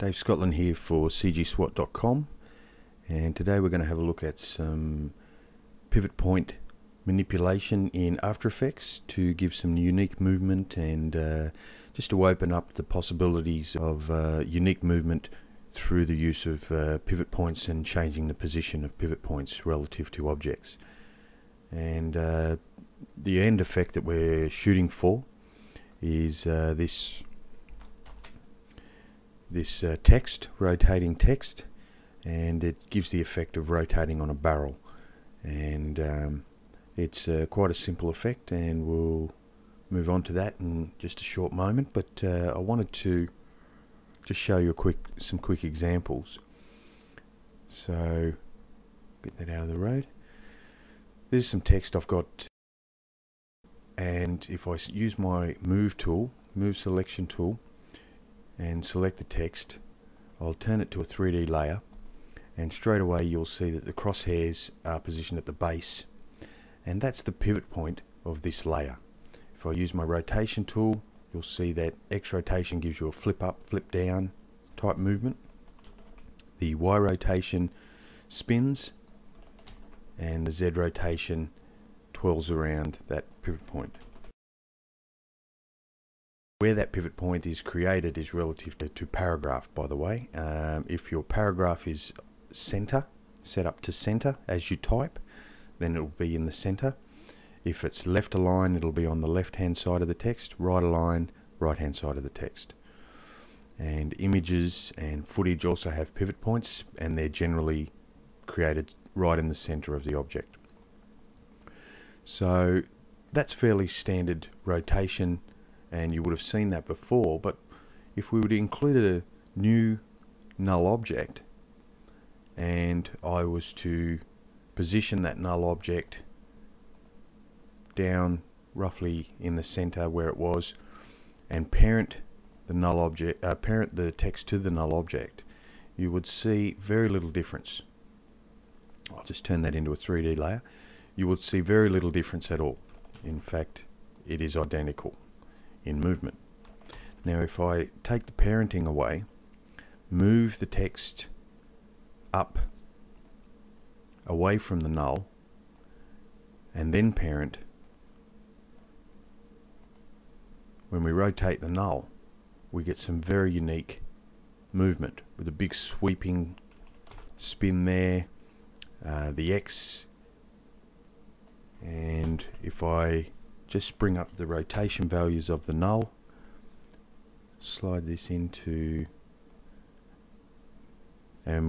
Dave Scotland here for cgswat.com, and today we're going to have a look at some pivot point manipulation in After Effects to give some unique movement and just to open up the possibilities of unique movement through the use of pivot points and changing the position of pivot points relative to objects. And the end effect that we're shooting for is this text, rotating text, and it gives the effect of rotating on a barrel, and it's quite a simple effect, and we'll move on to that in just a short moment. But I wanted to just show you some quick examples. So get that out of the road. There's some text I've got, and if I use my move selection tool and select the text, I'll turn it to a 3D layer, and straight away you'll see that the crosshairs are positioned at the base, and that's the pivot point of this layer. If I use my rotation tool, you'll see that X rotation gives you a flip up, flip down type movement. The Y rotation spins, and the Z rotation twirls around that pivot point. Where that pivot point is created is relative to paragraph, by the way. If your paragraph is center, set up to center as you type, then it will be in the center. If it's left align, it'll be on the left hand side of the text, right align, right hand side of the text. And images and footage also have pivot points, and they're generally created right in the center of the object. So that's fairly standard rotation, and you would have seen that before. But if we were to include a new null object, and I was to position that null object down roughly in the center where it was, and parent the null object, parent the text to the null object, you would see very little difference. I'll just turn that into a 3D layer. You would see very little difference at all. In fact, it is identical in movement. Now if I take the parenting away, move the text up away from the null, and then parent, when we rotate the null, we get some very unique movement with a big sweeping spin there, the X, and if I just bring up the rotation values of the null, slide this into, and